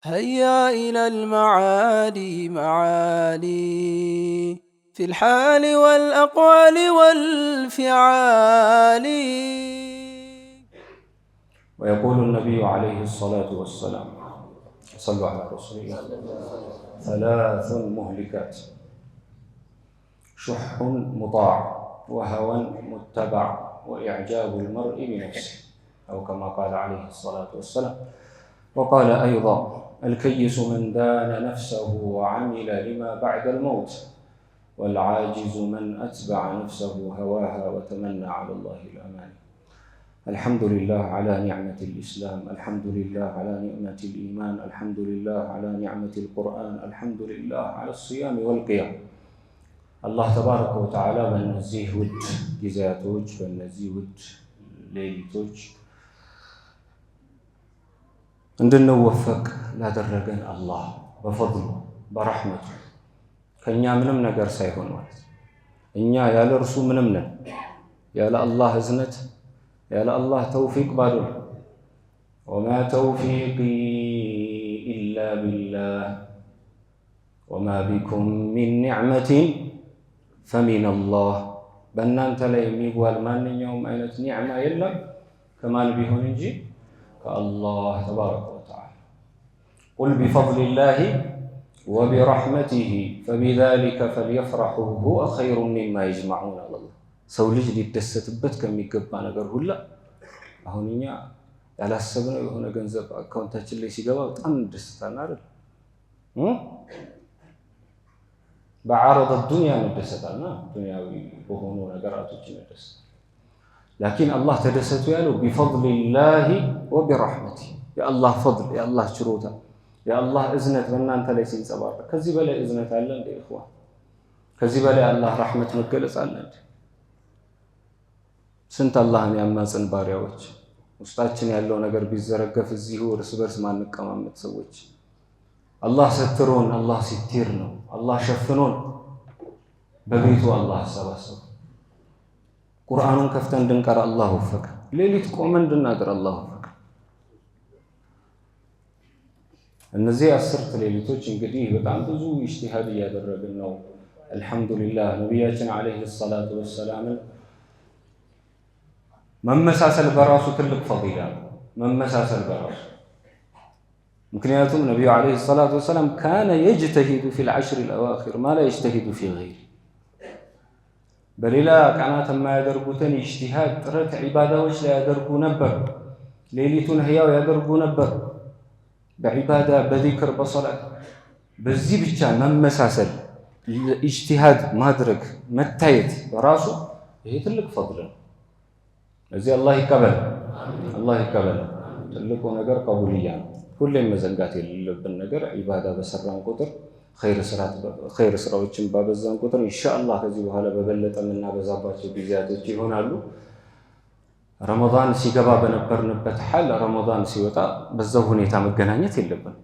هيا إلى المعالي معالي في الحال والأقوال والفعال. ويقول النبي عليه الصلاة والسلام: صلوا على رسول الله. ثلاث مهلكات: شح مطاع، وهوى متبع، وإعجاب المرء بنفسه، أو كما قال عليه الصلاة والسلام. وقال أيضا: الكيس من دان نفسه وعمل لما بعد الموت، والعاجز من أتبع نفسه هواها وتمنى على الله الأماني. الحمد لله على نعمة الإسلام، الحمد لله على نعمة الإيمان، الحمد لله على نعمة القرآن، الحمد لله على الصيام والقيام. الله تبارك وتعالى በእነዚህ ውድ ጊዜያቶች በእነዚህ ውድ ሌሊቶች እንድንወፈቅ ላደረገን አላህ በፈضሉ በረሕመቱ ከኛ ምንም ነገር ሳይሆን ማለት እኛ ያለ እርሱ ምንም ነን። ያለ አላህ እዝነት ያለ አላህ ተውፊቅ ባዶ ነው። ወማ ተውፊቂ ኢላ ቢላህ ወማ ቢኩም ሚን ኒዕመቲን ፈሚን አላህ። በእናንተ ላይ የሚጓል ማንኛውም አይነት ኒዕማ የለም ከማን ቢሆን እንጂ ከአላህ ተባረከ ወተዓላ። ቁል ቢፈድሊላሂ ወቢረሕመቲሂ ፈቢዛሊከ ፈልየፍረሑ ሁወ ኸይሩን ሚማ የጅመዑን አለ። ሰው ልጅ ሊደሰትበት ከሚገባ ነገር ሁላ አሁን እኛ ያላሰብነው የሆነ ገንዘብ አካውንታችን ላይ ሲገባ በጣም እንደስታለን አይደል? በዓረض ዱንያ እንደሰታልና ዱንያዊ በሆኑ ነገራቶች እንደሰታ። ላኪን አላህ ተደሰቱ ያለው ቢፈድሊላሂ ወቢረሕመቲሂ፣ የአላህ ፈድል የአላህ ችሮታ የአላህ እዝነት በእናንተ ላይ ሲንጸባረቅ። ከዚህ በላይ እዝነት አለ እንደ ኢኽዋን? ከዚህ በላይ አላህ ረሕመት መገለጽ አለ እንደ? ስንት አላህን ያማጽን ባሪያዎች ውስጣችን ያለው ነገር ቢዘረገፍ እዚሁ እርስ በርስ ማንቀማመጥ ሰዎች። አላህ ሰትሮን አላህ ሲቲር ነው። አላህ ሸፍኖን በቤቱ አላህ አሰባሰቡ። ቁርአኑን ከፍተን እንድንቀራ አላህ ወፈቀ። ሌሊት ቆመን እንድናድር አላህ ወፈቀ። እነዚህ 10 ሌሊቶች እንግዲህ በጣም ብዙ ኢጅቲሃድ እያደረግን ነው። አልሐምዱሊላህ ነቢያችን ዓለይሂ ሰላቱ ወሰላም መመሳሰል በራሱ ትልቅ ፈዲላ ነው። መመሳሰል በራሱ ምክንያቱም ነቢዩ ዓለይሂ ሰላቱ ወሰላም ካነ የጅተሂዱ ፊል ዐሽሪ አልአዋኺር ማ ላ የጅተሂዱ ፊ ገይሪሂ። በሌላ ቀናት የማያደርጉትን ኢጅቲሃድ ጥረት ዒባዳዎች ላይ ያደርጉ ነበር። ሌሊቱን ህያው ያደርጉ ነበር በዒባዳ በዚክር በሰላት። በዚህ ብቻ መመሳሰል ኢጅቲሃድ ማድረግ መታየት በራሱ ይሄ ትልቅ ፈድል ነው። እዚህ አላህ ይቀበል፣ አላህ ይቀበል። ትልቁ ነገር ቀቡልያ ነው። ሁሌም መዘንጋት የሌለብን ነገር ዒባዳ በሰራን ቁጥር ኸይር ስራዎችን ባበዛን ቁጥር ኢንሻአላህ ከዚህ በኋላ በበለጠ የምናበዛባቸው ጊዜያቶች ይሆናሉ። ረመዳን ሲገባ በነበርንበት ሐል ረመዳን ሲወጣ በዛው ሁኔታ መገናኘት የለብን።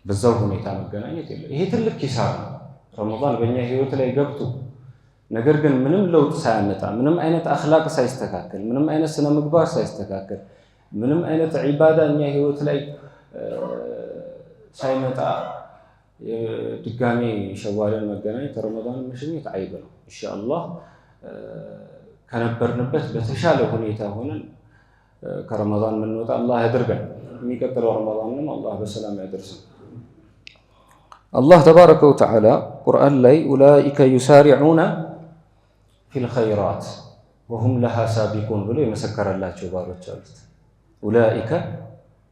በዛው ሁኔታ መገናኘት የለብን። ይሄ ትልቅ ኪሳራ ነው። ረመዳን በእኛ ህይወት ላይ ገብቶ ነገር ግን ምንም ለውጥ ሳያመጣ ምንም አይነት አኽላቅ ሳይስተካከል ምንም አይነት ስነ ምግባር ሳይስተካከል ምንም አይነት ዒባዳ እኛ ህይወት ላይ ሳይመጣ ድጋሜ ሸዋልን መገናኘት ረመዳን መሸኘት አይብ ነው። ኢንሻአላህ ከነበርንበት በተሻለ ሁኔታ ሆነን ከረመዳን የምንወጣ አላህ ያድርገን። የሚቀጥለው ረመዳንም አላህ በሰላም ያደርሰን። አላህ ተባረከ ወተዓላ ቁርአን ላይ ኡላኢከ ዩሳሪዑነ ፊል ኸይራት ወሁም ለሃ ሳቢቁን ብሎ የመሰከረላቸው ባሮች አሉት። ኡላኢከ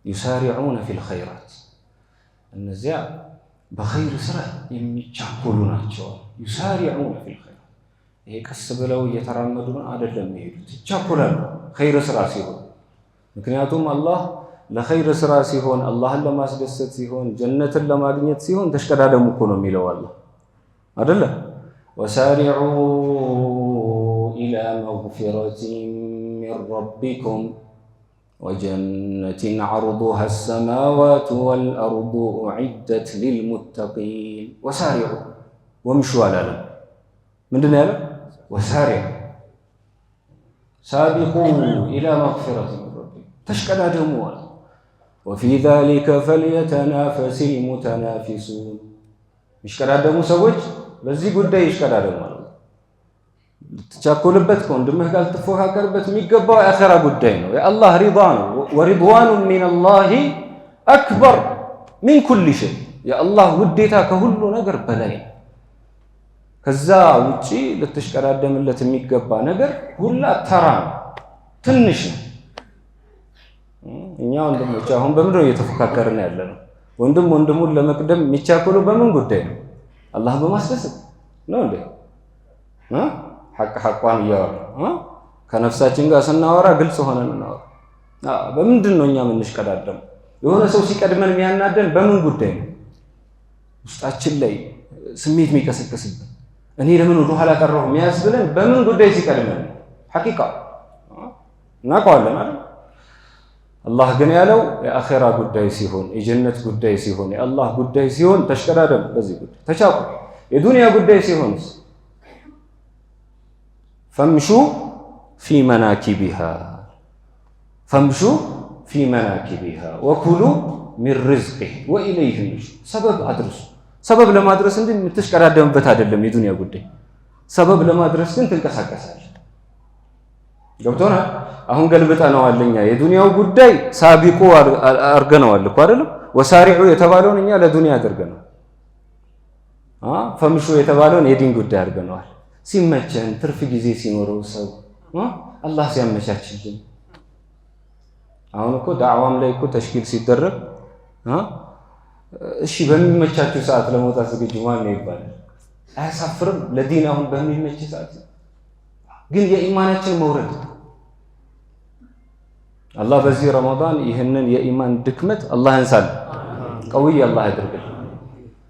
ዩሳሪዑነ ፊል ኸይራት፣ እነዚያ በኸይር ስራ የሚቻኮሉ ናቸው። ዩሳሪዑነ ፊል ኸይራት፣ ይሄ ቀስ ብለው እየተራመዱ አይደለም የሚሄዱት፣ ይቻኮላሉ ኸይር ስራ ሲሆን። ምክንያቱም አላህ ለኸይር ስራ ሲሆን አላህን ለማስደሰት ሲሆን ጀነትን ለማግኘት ሲሆን ተሽቀዳደሙ እኮ ነው የሚለው አላህ አይደለ? ወሳሪዑ ኢላ መግፊረቲን ሚን ረቢኩም ወጀነቲን ዐርዱሃ አሰማዋቱ ወልአርዱ ኡዒደት ሊልሙተቂን። ወሳሪዑ ወምሹ አላለም። ምንድን ነው ያለው? ወሳሪዑ ሳቢቁ ኢላ መግፊረቲን ሚን ረቢኩም፣ ተሽቀዳደሙ አለ። وفي ذلك فليتنافس المتنافسون ይሽቀዳደሙ ሰዎች በዚህ ጉዳይ ይሽቀዳደሙ ማለት ልትቻኮልበት ከወንድምህ ጋር ልትፎካከርበት የሚገባው የአኺራ ጉዳይ ነው የአላህ ሪዳ ነው ወሪድዋኑ ሚነላሂ አክበር ሚን ኩሊ ሸይ የአላህ ውዴታ ከሁሉ ነገር በላይ ከዛ ውጪ ልትሽቀዳደምለት የሚገባ ነገር ሁላ ተራ ነው ትንሽ ነው እኛ ወንድሞች አሁን በምንድን ነው እየተፎካከርን ያለነው ወንድሙን ለመቅደም የሚቻኮለው በምን ጉዳይ ነው አላህ በማስደሰት ነው እንዴ ሐቋን ያወራ ከነፍሳችን ጋር ስናወራ ግልጽ ሆነን እናወራ በምንድን ነው እኛ የምንሽቀዳደም የሆነ ሰው ሲቀድመን የሚያናደን በምን ጉዳይ ነው ውስጣችን ላይ ስሜት የሚቀሰቅስብን እኔ ለምን ወደ ኋላ ቀረሁ የሚያስብለን በምን ጉዳይ ሲቀድመን ሐቂቃ እናውቀዋለን አይደል አላህ ግን ያለው የአኺራ ጉዳይ ሲሆን የጀነት ጉዳይ ሲሆን የአላህ ጉዳይ ሲሆን ተሽቀዳደም በዚህ ጉዳይ ተቻኩ የዱንያ ጉዳይ ሲሆንስ فامشوا في مناكبها وكلوا من رزقه وإليه النشور سبب ለማድረስ እንዴ የምትሽቀዳደምበት አይደለም የዱንያ ጉዳይ ሰበብ ለማድረስ ግን ትንቀሳቀሳለህ ገብቶናል አሁን ገልብጠናዋልኛ የዱንያው ጉዳይ ሳቢቁ አርገናዋል እኮ አይደለም ወሳሪዑ የተባለውን እኛ ለዱንያ አድርገናል ፈምሹ የተባለውን የዲን ጉዳይ አድርገናል ሲመቸን ትርፍ ጊዜ ሲኖረው ሰው አላህ ሲያመቻችልን አሁን እኮ ዳዕዋም ላይ እኮ ተሽኪል ሲደረግ እሺ በሚመቻችሁ ሰዓት ለመውጣት ዝግጁ ማን ነው ይባላል አያሳፍርም ለዲን አሁን በሚመች ሰዓት ግን የኢማናችን መውረድ አላህ በዚህ ረመዳን ይህንን የኢማን ድክመት አላህ ያንሳል ቀውይ አላህ ያድርግልን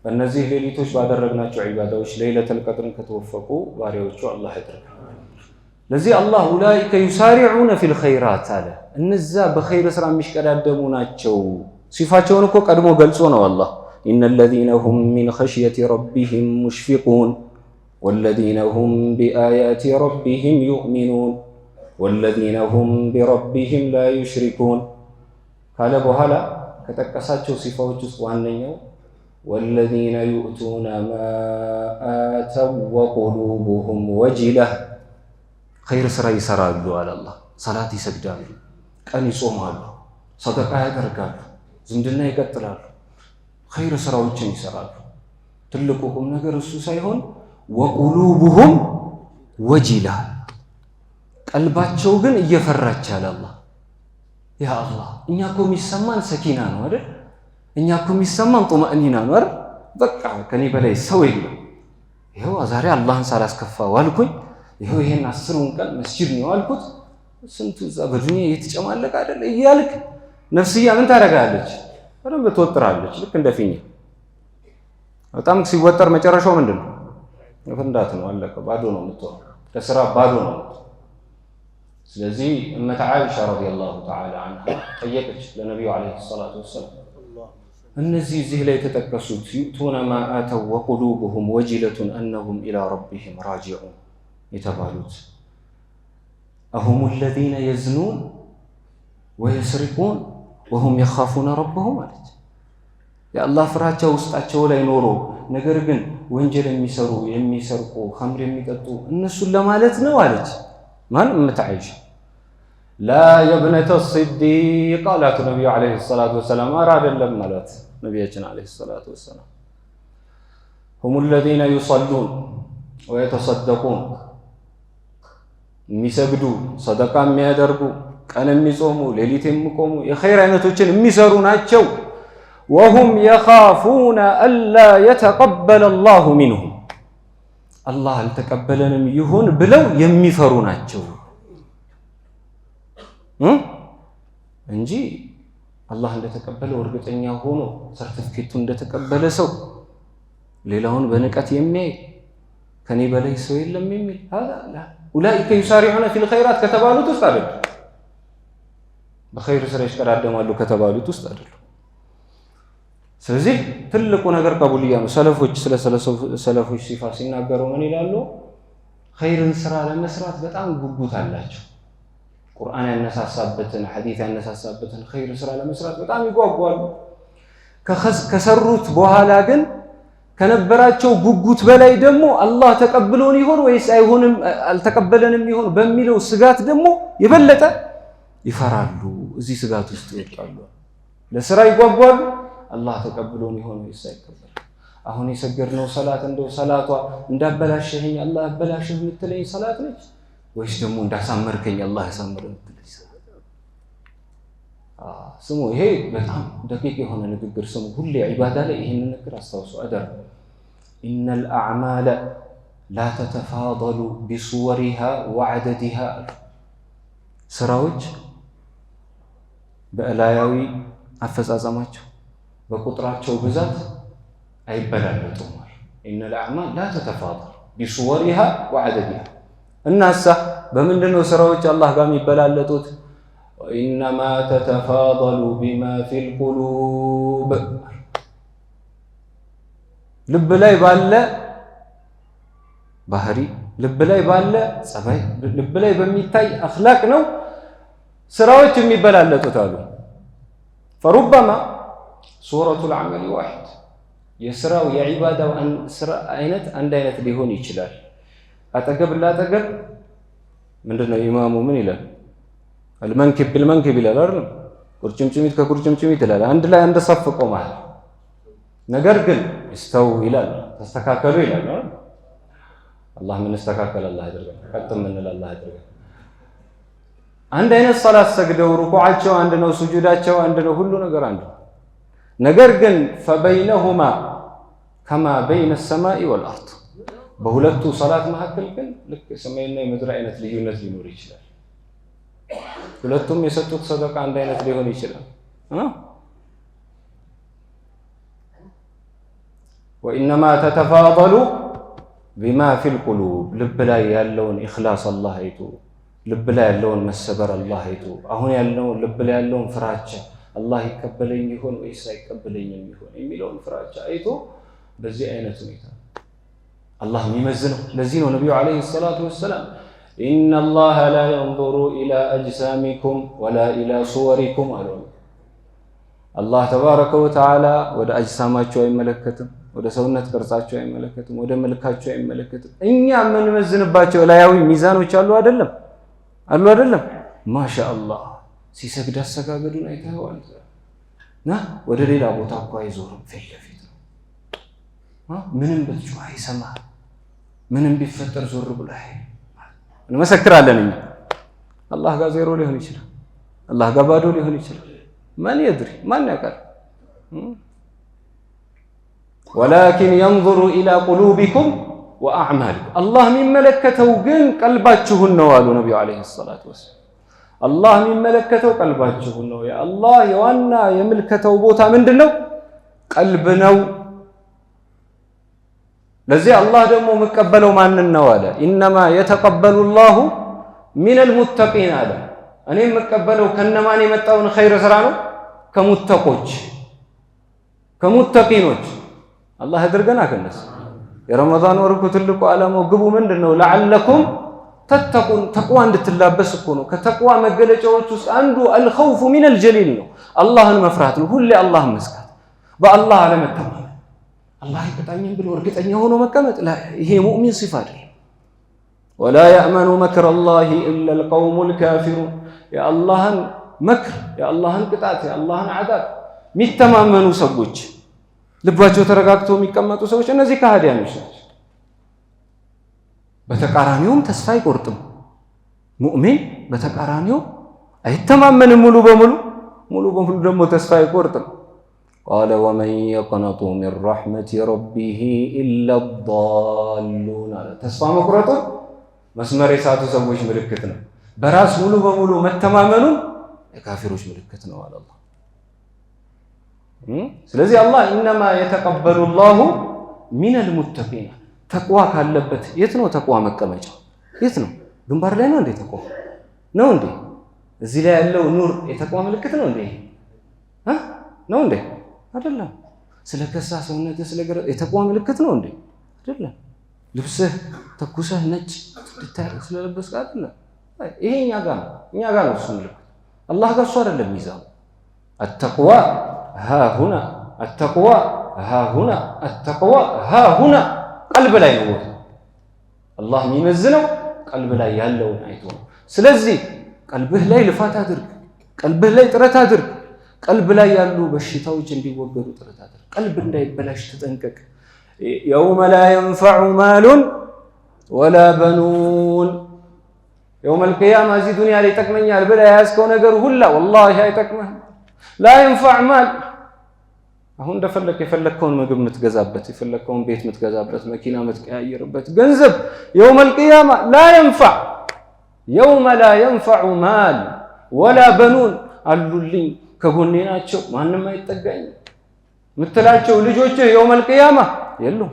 በእነዚህ ሌሊቶች ባደረግናቸው ዒባዳዎች ለይለቱል ቀድርን ከተወፈቁ ባሪያዎቹ አላህ ያድርግ ለዚህ አላህ ኡላኢከ ዩሳሪዑነ ፊል ኸይራት አለ እነዛ በኸይር ስራ የሚሽቀዳደሙ ናቸው ሲፋቸውን እኮ ቀድሞ ገልጾ ነው አላህ ኢነለዚነ ሁም ሚን ኸሽየቲ ረቢሂም ሙሽፊቁን ወለዚነ ሁም ቢአያቲ ረቢሂም ዩእሚኑን ወለዚነ ሁም ቢረቢሂም ላ ዩሽሪኩን ካለ በኋላ ከጠቀሳቸው ሲፋዎች ውስጥ ዋነኛው ወለዚነ ዩእቱነ ማ አተው ወቁሉቡሁም ወጅለህ ኸይር ስራ ይሰራሉ አለ አላህ ሰላት ይሰግዳሉ ቀን ይጾማሉ ሰደቃ ያደርጋሉ ዝምድና ይቀጥላሉ ኸይር ስራዎችን ይሰራሉ ትልቁ ቁም ነገር እሱ ሳይሆን ወቁሉቡሁም ወጅለህ ቀልባቸው ግን እየፈራች አለ አላህ ያ አላህ እኛ እኮ የሚሰማን ሰኪና ነው አይደል እኛ እኮ የሚሰማን ጡማእኒና ነው አይደል በቃ ከኔ በላይ ሰው የለም ይሄው ዛሬ አላህን ሳላስከፋ ዋልኩኝ ይሄው ይሄን 10ውን ቀን መስጂድ ነው አልኩት ስንቱ እዛ በዱንያ እየተጨማለቀ አይደል እያልክ ነፍስያ ምን ታደርጋለች በደንብ ትወጥራለች ልክ እንደፊኛ በጣም ሲወጠር መጨረሻው ምንድነው ፍንዳት ነው አለቀ ባዶ ነው የምትሆነው ለስራ ባዶ ነው ስለዚህ እመተ ዓኢሻ ረዲየላሁ ተዓላ ዐንሃ ጠየቀች ለነብዩ አለይሂ ሰላቱ ወሰለም እነዚህ እዚህ ላይ የተጠቀሱት ዩእቱነ ማ አተው ወቁሉቡሁም ወጅለቱን አነሁም ኢላ ረቢሂም ራጂዑን የተባሉት አሁሙ الذين يزنون ويسرقون وهم يخافون ربهم ማለት የአላህ ፍራቻ ውስጣቸው ላይ ኖሮ ነገር ግን ወንጀል የሚሰርቁ ኸምር የሚጠጡ እነሱን ለማለት ነው አለች ማን እመተ ዓኢሻ لا يا ابنة الصديق قالت النبي عليه الصلاة والسلام أراد لهم مالت نبينا عليه الصلاة والسلام هم الذين يصلون ويتصدقون የሚሰግዱ ሰደቃ የሚያደርጉ ቀን የሚጾሙ ሌሊት የሚቆሙ የኸይር አይነቶችን የሚሰሩ ናቸው وهم يخافون ألا يتقبل الله منهم الله አልተቀበለንም ይሁን ብለው የሚፈሩ ናቸው እንጂ አላህ እንደተቀበለው እርግጠኛ ሆኖ ሰርቲፊኬቱን እንደተቀበለ ሰው ሌላውን በንቀት የሚያይ ከኔ በላይ ሰው የለም የሚል هذا لا أولئك يسارعون في الخيرات ከተባሉት ውስጥ አይደል በኸይር ስራ ይሽቀዳደማሉ ከተባሉት ውስጥ አይደል ስለዚህ ትልቁ ነገር ቀቡልያ ነው ሰለፎች ስለ ሰለፎች ሲፋ ሲናገሩ ምን ይላሉ ኸይርን ስራ ለመስራት በጣም ጉጉት አላቸው ቁርአን ያነሳሳበትን ሐዲስ ያነሳሳበትን ኸይር ስራ ለመስራት በጣም ይጓጓሉ። ከሰሩት በኋላ ግን ከነበራቸው ጉጉት በላይ ደግሞ አላህ ተቀብሎን ይሆን ወይስ አይሆንም አልተቀበለንም ይሆን በሚለው ስጋት ደግሞ የበለጠ ይፈራሉ። እዚህ ስጋት ውስጥ ይወጣሉ። ለስራ ይጓጓሉ። አላህ ተቀብሎን ይሆን ወይስ አይቀበል? አሁን የሰገድነው ሰላት እንደው ሰላቷ እንዳበላሸኸኝ አላህ ያበላሸህ የምትለኝ ሰላት ነች ወይስ ደግሞ እንዳሳመርከኝ አላህ ያሳመረኝ የምትለኝ ሰላት? ስሙ፣ ይሄ በጣም ደቂቅ የሆነ ንግግር ስሙ። ሁሌ ዒባዳ ላይ ይሄንን ነገር አስታውሱ አደራ። ኢነል አዕማለ ላ ተተፋደሉ ቢሱወሪሃ ወዐደዲሃ። ስራዎች በእላያዊ አፈጻጸማቸው በቁጥራቸው ብዛት አይበላለጡም። ኢነል አዕማል ላ ተተፋደሉ ቢሱወሪሃ ወዐደዲሃ። እናሳ በምንድነው ስራዎች አላህ ጋር የሚበላለጡት? ወኢነማ ተተፋደሉ ቢማ ፊል ቁሉብ። ልብ ላይ ባለ ባህሪ፣ ልብ ላይ ባለ ጸባይ፣ ልብ ላይ በሚታይ አኽላቅ ነው ስራዎች የሚበላለጡት አሉ። ፈሩበማ ሱረቱል ዐመል ዋሂድ፣ የስራው የዒባዳው ስራ አይነት አንድ አይነት ሊሆን ይችላል። አጠገብ ላጠገብ ምንድነው ኢማሙ ምን ይላል? አልመንኪብ ቢልመንኪብ ይላል አይደል? ቁርጭምጭሚት ከቁርጭምጭሚት ይላል። አንድ ላይ አንድ ሰፍ ቆመዋል። ነገር ግን እስተው ይላል፣ ተስተካከሉ ይላል አይደል? አላህ ምን ተስተካከለ አላህ ያድርገን፣ ቀጥ ምን አላህ ያድርገን። አንድ አይነት ሰላት ሰግደው ሩኩዓቸው አንድ ነው፣ ሱጁዳቸው አንድ ነው፣ ሁሉ ነገር አንድ ነው። ነገር ግን ፈበይነሁማ ከማ በይነ ሰማኢ ወልአርድ፣ በሁለቱ ሰላት መካከል ግን ልክ ሰማይና የምድር አይነት ልዩነት ሊኖር ይችላል። ሁለቱም የሰጡት ሰደቃ አንድ አይነት ሊሆን ይችላል። ወኢነማ ተተፋደሉ ቢማ ፊል ቁሉብ፣ ልብ ላይ ያለውን ኢኽላስ አላህ አይቶ፣ ልብ ላይ ያለውን መሰበር አላህ አይቶ፣ አሁን ያለውን ልብ ላይ ያለውን ፍራቻ አላህ ይቀበለኝ ይሆን ወይስ አይቀበለኝም ይሆን የሚለውን ፍራቻ አይቶ በዚህ አይነት ሁኔታ አላህ የሚመዝነው። ለዚህ ነው ነቢዩ ዓለይሂ ሰላቱ ወሰላም ኢነላሃ ላ የንዙሩ ኢላ አጅሳሚኩም ወላ ኢላ ሱወሪኩም አሉ። አላህ ተባረከ ወተዓላ ወደ አጅሳማቸው አይመለከትም፣ ወደ ሰውነት ቅርጻቸው አይመለከትም፣ ወደ መልካቸው አይመለከትም። እኛ የምንመዝንባቸው ላያዊ ሚዛኖች አሉ አይደለም? አሉ አይደለም? ማሻአላህ ሲሰግድ አሰጋገዱን አይተኸዋል እና ወደ ሌላ ቦታ እኮ አይዞርም፣ ፊት ለፊት ነው። ምንም ብትጮህ አይሰማህም፣ ምንም ቢፈጠር ዞር ብለህ እንመሰክራለን። እኛ አላህ ጋር ዜሮ ሊሆን ይችላል፣ አላህ ጋር ባዶ ሊሆን ይችላል። ማን ይድሪ፣ ማን ያውቃል? ወላኪን የንዙሩ ኢላ ቁሉቢኩም ወአዕማሊኩም። አላህ የሚመለከተው ግን ቀልባችሁን ነው አሉ ነቢዩ ዓለይሂ ሰላቱ ወሰላም። አላህ የሚመለከተው ቀልባችሁን ነው። የአላህ የዋና የምልከተው ቦታ ምንድን ነው? ቀልብ ነው። ለዚህ አላህ ደግሞ የሚቀበለው ማንን ነው አለ? ኢነማ የተቀበሉ ላሁ ሚነል ሙተቂን አለ። እኔ የምቀበለው ከነማን የመጣውን ኸይር ስራ ነው? ከሙተቆች ከሙተቂኖች። አላህ ያድርገና ከነሱ። የረመዳን ወር እኮ ትልቁ ዓላማው ግቡ ምንድን ነው? ለዓለኩም ተተቁን፣ ተቅዋ እንድትላበስ እኮ ነው። ከተቅዋ መገለጫዎች ውስጥ አንዱ አልኸውፉ ሚነል ጀሊል ነው። አላህን መፍራት ነው። ሁሌ አላህን መስጋት፣ በአላህ አለመተማመን፣ አላህ ይቀጣኝም ብሎ እርግጠኛ ሆኖ መቀመጥ። ይሄ ሙእሚን ሲፋ አይደለም። ወላ የእመኑ መክረ አላሂ ኢላ አልቀውሙል ካፊሩን። የአላህን መክር፣ የአላህን ቅጣት፣ የአላህን ዐዛብ የሚተማመኑ ሰዎች፣ ልባቸው ተረጋግቶ የሚቀመጡ ሰዎች እነዚህ ከሃዲያኖች ናቸው። በተቃራኒውም ተስፋ አይቆርጥም። ሙእሚን በተቃራኒው አይተማመንም ሙሉ በሙሉ ደግሞ ተስፋ አይቆርጥም። ቃለ ወመን የቅነጡ ሚን ረሕመቲ ረቢሂ ኢላ ዳሉን አለ። ተስፋ መቁረጡ መስመር የሳቱ ሰዎች ምልክት ነው። በራስ ሙሉ በሙሉ መተማመኑን የካፊሮች ምልክት ነው አለ አላህ። ስለዚህ አላህ ኢነማ የተቀበሉ ላሁ ሚነል ሙተቂን። ተቅዋ ካለበት የት ነው ተቅዋ መቀመጫው? የት ነው? ግንባር ላይ ነው እንዴ? ተቅዋ ነው እንዴ? እዚህ ላይ ያለው ኑር የተቅዋ ምልክት ነው እንዴ? ነው እንዴ? አይደለም። ስለከሳ ሰውነትህ ስለገረ የተቅዋ ምልክት ነው እንዴ? አይደለም። ልብስህ ተኩሰህ ነጭ ስለለበስክ አይደለም። ይሄ እኛ ጋር ነው እሱ ምልክት አላህ ጋር እሱ አይደለም ሚዛኑ التقوى ها هنا التقوى ها هنا التقوى ها هنا قلب ላይ ነው አላህ የሚመዝነው ቀልብ ላይ ያለውን አይቶ ነው ስለዚህ ቀልብህ ላይ ልፋት አድርግ ቀልብህ ላይ ጥረት አድርግ ቀልብ ላይ ያሉ በሽታዎች እንዲወገዱ ጥረት አድርግ ቀልብ እንዳይበላሽ ተጠንቀቅ يوم لا ينفع مال ولا بنون يوم القيامة እዚህ ዱንያ ላይ ተቀመኛል ብለህ ያስከው ነገር ሁላ والله አይጠቅምህም لا ينفع مال አሁን እንደፈለክ የፈለከውን ምግብ የምትገዛበት የፈለከውን ቤት የምትገዛበት መኪና የምትቀያየርበት ገንዘብ يوم القيامة لا ينفع يوم لا ينفع مال ولا بنون አሉልኝ ከጎኔ ናቸው ማንንም አይጠጋኝ ምትላቸው ልጆችህ يوم القيامة የሉም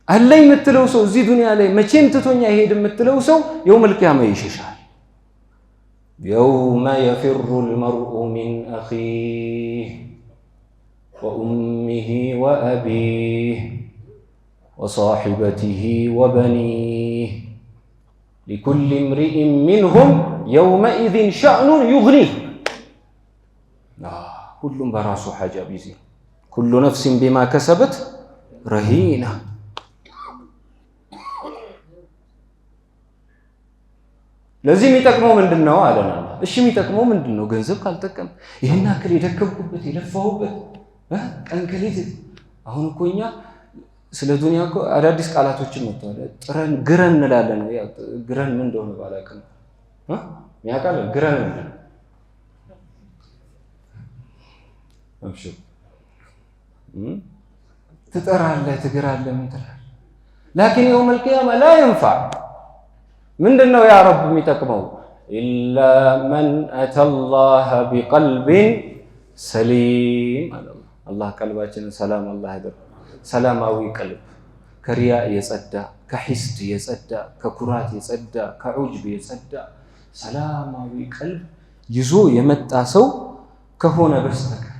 አለኝ የምትለው ሰው እዚህ ዱንያ ላይ መቼም ትቶኛ ይሄድ የምትለው ሰው يوم القيامة ይሸሻል يوم يفر المرء من أخيه وأمه وأبيه وصاحبته وبنيه لكل امرئ منهم يومئذ شأن يغنيه كل براس حاجة بيزي كل نفس بما كسبت رهينة لازم يتقموا من دنوا علىنا እሺ የሚጠቅመው ምንድነው ገንዘብ ካልተጠቀም ይሄን አክል የደከምኩበት የለፋሁበት አንከሊት አሁን እኮኛ ስለ ዱንያ እኮ አዳዲስ ቃላቶችን መጥተዋል ጥረን ግረን እንላለን ያ ግረን ምን እንደሆነ ባላቀም ያቃለ ግረን ምንድነው አብሹ ትጠራለህ ትግራለህ ምን ትላለህ لكن يوم القيامة لا ينفع ምንድነው ያ ረብ የሚጠቅመው إلا من أتى الله بقلب سليم الله قلباችንን ሰላም አላህ ያደርግ ሰላማዊ ቀልብ ከሪያ የጸዳ ከሂስድ የጸዳ ከኩራት የጸዳ ከዑጅብ የጸዳ ሰላማዊ ቀልብ ይዞ የመጣ ሰው ከሆነ በስተቀር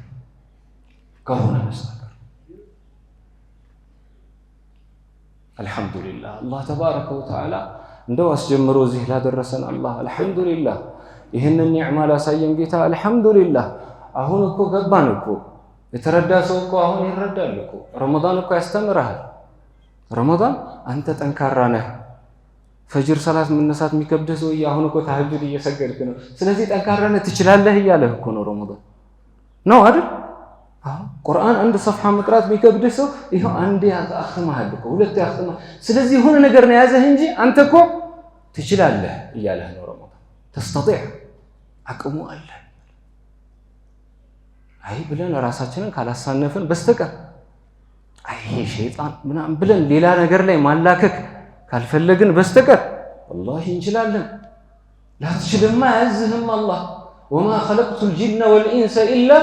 አልহামዱሊላህ አላህ ተባረከ ወተዓላ እንደው አስጀምሮ እዚህ ላደረሰን አላህ አልহামዱሊላህ ይሄንን ኒዕማ ላሳየን ጌታ አልহামዱሊላህ አሁን እኮ ገባን እኮ የተረዳ ሰው እኮ አሁን ይረዳል እኮ ረመዳን እኮ ያስተምራል ረመዳን አንተ ጠንካራ ነህ ፈጅር ሰላት መነሳት የሚከብድ ሰው አሁን እኮ ተሐጁድ እየሰገድክ ነው ስለዚህ ጠንካራ ነህ ትችላለህ እያለህ እኮ ነው ረመዳን ነው አይደል ቁርአን አንድ صفحه መቅራት የሚከብድ ሰው ይሄው አንዴ አختمሃል እኮ ሁለቴ አختمሃል ስለዚህ ሆነ ነገር ነው ያዘህ እንጂ አንተ እኮ ትችላለህ እያለህ ነው ረመዳን تستطيع አቅሙ አለ አይ ብለን ራሳችንን ካላሳነፍን በስተቀር አይ ሸይጣን ምናምን ብለን ሌላ ነገር ላይ ማላከክ ካልፈለግን በስተቀር والله እንችላለን ላትችልማ ያዝህም አላህ وما خلقت الجن والانس الا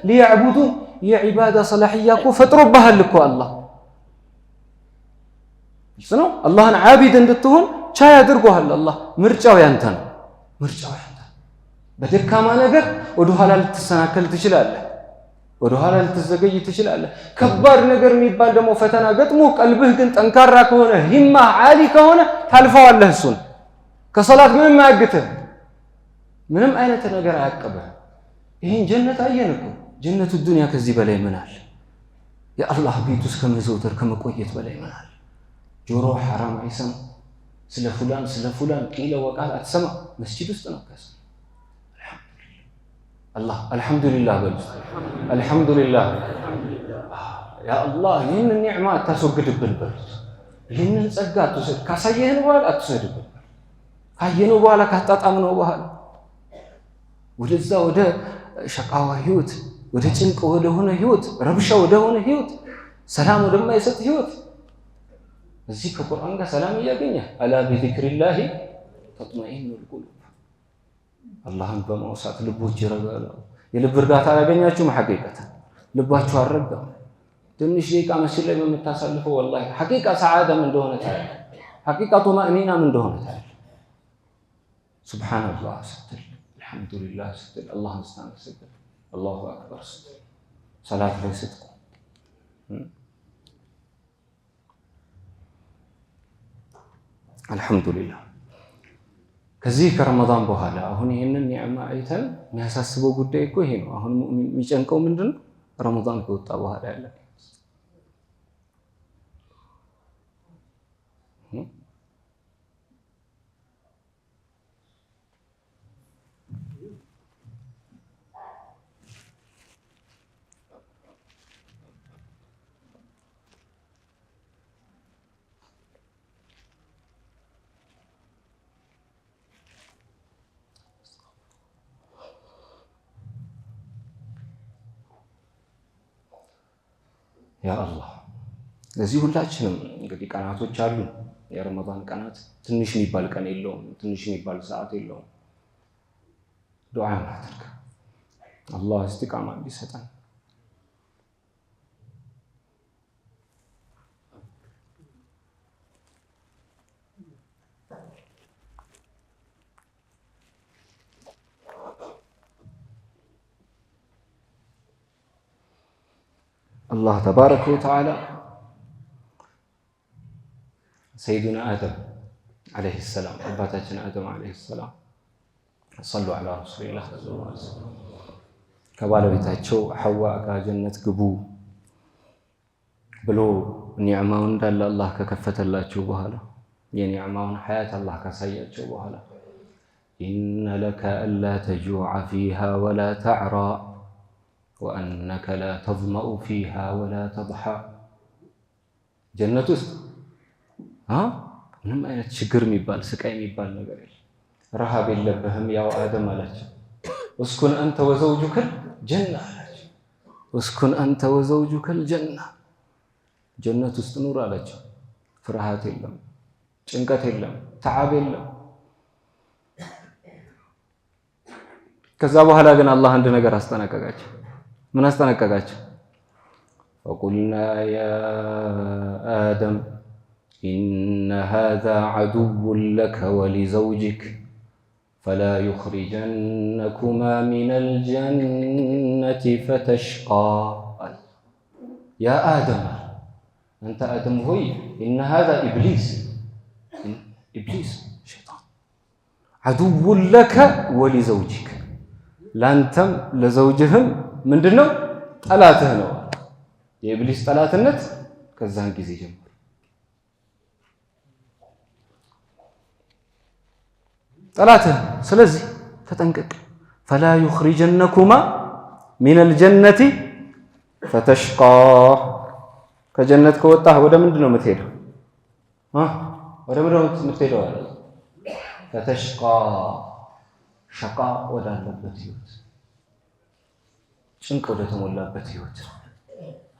ليعبدون የዒባዳ ሰላህያ እኮ ፈጥሮብሃል እኮ አላህ ነው አላህን ዓቢድ እንድትሆን ቻይ አድርጎሃል አላህ ምርጫው ያንተ ነው በደካማ ነገር ወደ ኋላ ልትሰናከል ትችላለህ ወደ ኋላ ልትዘገይ ትችላለህ ከባድ ነገር የሚባል ደግሞ ፈተና ገጥሞ ቀልብህ ግን ጠንካራ ከሆነ ሂማ ዓሊ ከሆነ ታልፈዋለህ እሱን ከሰላት ምንም አያግትህ ምንም አይነት ነገር አያቀበህ ይሄን ጀነት አየን እኮ ጀነቱ ዱንያ ከዚህ በላይ ምን አለ የአላህ ቤት ውስጥ ከመዘውተር ከመቆየት በላይ ምን አለ ጆሮ حرام አይሰማ ስለ ፉላን ቂለ ወቃል አትሰማ መስጂድ ውስጥ ነው ከሰ አላህ አልহামዱሊላህ በሉ አልহামዱሊላህ ያ አላህ ይህን ኒዕማ ታስወግድብን በሉ ይህን ጸጋ አትውሰድ ካሳየህን በኋላ አትውሰድብን ካየነው በኋላ ካጣጣምነው በኋላ ወደዛ ወደ ሸቃዋ ህይወት ወደ ጭንቅ ወደ ሆነ ህይወት ረብሻ ወደ ሆነ ህይወት ሰላም ወደማይሰጥ ህይወት እዚህ ከቁርአን ጋር ሰላም ያገኛ አላ ቢዚክሪላህ ተጥመኢኑል ቁሉብ አላህን በመውሳት ልቦች ይረጋሉ የልብ እርጋታ ያገኛችሁ ሐቂቀታ ልባችሁ አረጋው ትንሽ ደቂቃ መስጂድ ላይ በመታሳልፈው والله ሐቂቃ ሰዓዳም እንደሆነ ታዲያ ሐቂቃ ጡማእኒናም እንደሆነ ታዲያ ሱብሃንአላህ ስትል አልহামዱሊላህ ስትል አላህን ስትል الله أكبر صلاة ليست الحمد لله ከዚህ ከረመዳን በኋላ አሁን ይሄንን ኒዕማ አይተን የሚያሳስበው ጉዳይ እኮ ይሄ ነው። አሁን ሙእሚን የሚጨንቀው ምንድነው? ረመዳን ከወጣ በኋላ ያለ ያ አላህ ለዚህ ሁላችንም እንግዲህ ቀናቶች አሉ። የረመዳን ቀናት ትንሽ የሚባል ቀን የለውም፣ ትንሽ የሚባል ሰዓት የለውም። ዱዓ እናድርግ አላህ እስቲቃማ እንዲሰጠን። الله تبارك وتعالى سيدنا آدم عليه السلام أباتنا آدم عليه السلام صلوا على رسول الله صلى الله عليه وسلم كبالا بيتاچو حواء كجنة قبو بلو نعماون دال الله ككفت الله چو بحالا يعني نعماون حياة الله كسيئة چو بحالا إن لك ألا تجوع فيها ولا تعرى وأنك لا تظمأ فيها ولا تضحى جنة ምንም አይነት ችግር የሚባል ስቃይ የሚባል ነገር የለም። ረሃብ የለብህም ያው አደም አላቸው። እስኩን አንተ ወዘውጁከል ጀና አላቸው። እስኩን አንተ ወዘውጁከል ጀና ጀነት ውስጥ ኑር አላቸው። ፍርሃት የለም፣ ጭንቀት የለም፣ ተዓብ የለም። ከዛ በኋላ ግን አላህ አንድ ነገር አስጠነቀቃቸው። من أستنكاكاچ فقلنا يا آدم إن هذا عدو لك ولزوجك فلا يخرجنكما من الجنة فتشقى يا آدم أنت آدم هوي إن هذا إبليس شيطان عدو لك ولزوجك لأنتم لزوجهم ምንድነው? ጠላትህ ነው። የኢብሊስ ጠላትነት ከዛን ጊዜ ጀምሮ ጠላትህ። ስለዚህ ተጠንቀቅ። فلا يخرجنكما من الجنة فتشقى ከጀነት ከወጣህ ወደ ምንድነው የምትሄደው? ወደ ምንድነው የምትሄደው? فتشقى ሸቃ ወዳለበት ህይወት፣ ጭንቅ ወደ ተሞላበት ህይወት፣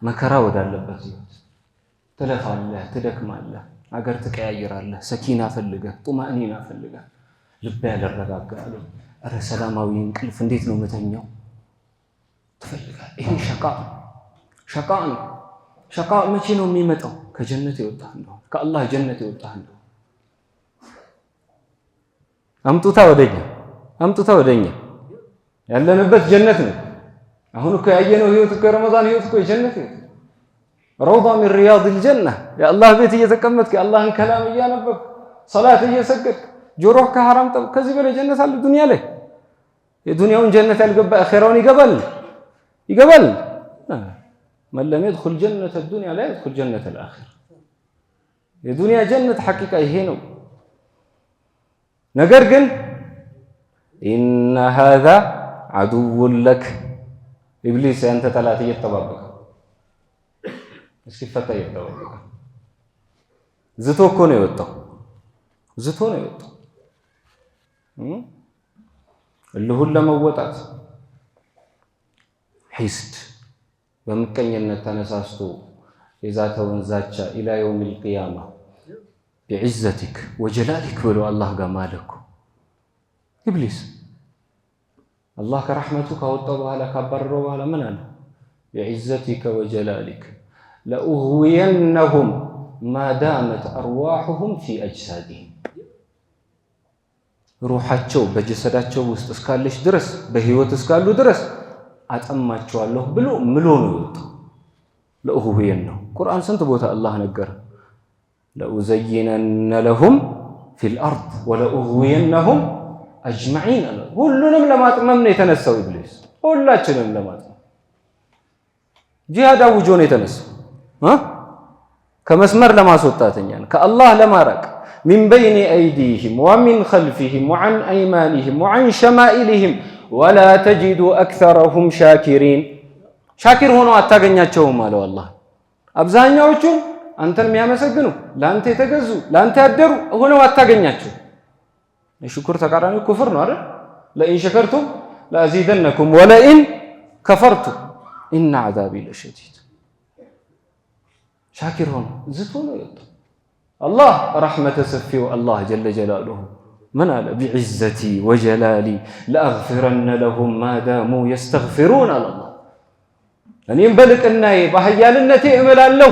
መከራ ወዳለበት ህይወት ትለፋለህ፣ ትደክማለህ፣ አገር ትቀያይራለህ፣ ሰኪና ፈልገህ፣ ጡማእኒና ፈልገህ፣ ልብ ያልረጋጋል። አረ ሰላማዊ እንቅልፍ እንዴት ነው መተኛው ትፈልጋለህ። ይሄ ሸቃ ነው። ሸቃ መቼ ነው የሚመጣው? ከጀነት የወጣህ እንደው ከአላህ ጀነት የወጣህ እንደው አምጡታ ወደኛ ያለንበት ጀነት ነው። አሁን እኮ ያየነው ህይወት እኮ ረመዳን ህይወት እኮ የጀነት ህይወት ረውዳ ሚን ሪያዲል ጀና የአላህ ቤት እየተቀመጥክ የአላህን ከላም እያነበብክ ሰላት እየሰገድክ ጆሮህ ከሐራም ጠብ ከዚህ በላይ ጀነት አለ ዱንያ ላይ? የዱንያውን ጀነት ያልገባ አኺራውን ይገባል? من لم يدخل جنة الدنيا لا يدخل جنة الآخرة የዱንያ ጀነት ሐቂቃ ይሄ ነው። ነገር ግን إن هذا عدو لك ኢብሊስ ያንተ ጠላት እየተጠባበቀ እስኪፈታ እየተጠባበቀ ዝቶ ነው የወጣው እልሁን ለመወጣት ሒስድ በምቀኝነት ተነሳስቶ የዛተውን ዛቻ ኢላ የውም القيامة بعزتك وجلالك ብሎ አላህ ጋር ማለኩ ኢብሊስ الله كرحمته كوطى بحالا كبروا بحالا من أنا بعزتك وجلالك لأغوينهم ما دامت أرواحهم في أجسادهم روحاتشو بجسداتشو اسكالش درس بهيوت اسكالو درس أتأماتشو الله بلو ملون يوطى لأغوينهم قرآن سنت بوتا الله نقر لأزينن لهم ፊል አርድ ወለኡግዊየነሁም አጅመዒን አለ። ሁሉንም ለማጥመም ነው የተነሳው ኢብሊስ፣ ሁላችንም ለማጥመም ጂሃድ አውጆ ነው የተነሳው ከመስመር ለማስወጣተኛን ከአላህ ለማራቅ ሚን በይኒ አይዲህም ወሚን ኸልፊህም ወዐን አይማኒህም ወዐን ሸማኢሊህም ወላ ተጂዱ አክሰረሁም ሻኪሪን። ሻኪር ሆነው አታገኛቸውም አለው አላህ። አብዛኛዎቹን አንተን የሚያመሰግኑ ለአንተ የተገዙ ለአንተ ያደሩ ሆነው አታገኛቸው። የሽኩር ተቃራኒ ኩፍር ነው አይደል? ለኢን ሸከርቱም ለአዚደነኩም ወለኢን ከፈርቱም ኢነ ዐዛቢ ለሸዲድ። ሻኪር ሆኖ ዝቶ ነው የወጣው። አላህ ረሕመተ ሰፊው አላህ ጀለ ጀላሉሁ ምን አለ? ቢዕዘቲ ወጀላሊ ለአግፊረነ ለሁም ማዳሙ የስተግፊሩን አለ አላህ። እኔም በልቅናዬ በሀያልነቴ እምላለሁ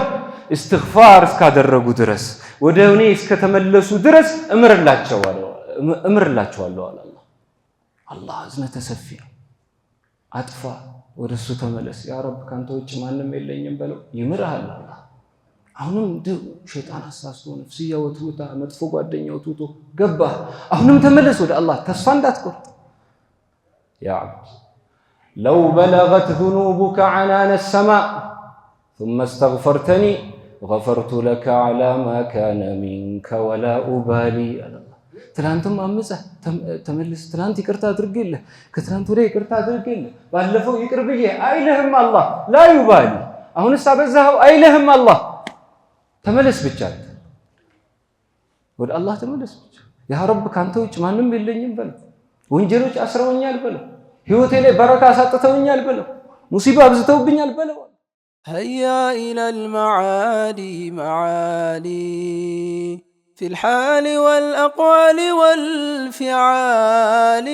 እስትግፋር እስካደረጉ ድረስ ወደ እኔ እስከተመለሱ ድረስ እምርላቸዋለሁ አለ አላህ። አላህ እዝነተ ሰፊ ነው። አጥፋ፣ ወደ እሱ ተመለስ፣ ያ ረብ ካንተ ውጭ ማንም የለኝም በለው፣ ይምርሃል አላህ። አሁንም ሸይጣን አሳስቶ ነፍስያ ወትውታ መጥፎ ጓደኛው ትውቶ ገባ። አሁንም ተመለስ ወደ አላህ፣ ተስፋ እንዳትቆርጥ። ያ አብድ ለው በለገት ዙኑቡከ ዐናነ ሰማእ ثم استغفرتني غفرت لك على ما كان منك ولا أبالي። ትላንትም አምፀህ ተመልስ፣ ትላንት ይቅርታ አድርጌልህ፣ ከትላንት ወዲያ ይቅርታ አድርጌልህ፣ ባለፈው ይቅር ብዬ አይልህም አላህ። ላ ዩባሊ፣ አሁንስ አበዛኸው አይልህም አላህ። ተመለስ ብቻ፣ ወደ አላህ ተመለስ ብቻ። ያ ረብ ካንተ ውጭ ማንም የለኝም በለው። ወንጀሎች አስረውኛል በለው። ህይወቴ ላይ በረካ አሳጥተውኛል በለው። ሙሲባ አብዝተውብኛል በለው። هيا إلى المعالي معالي في الحال والأقوال والفعال.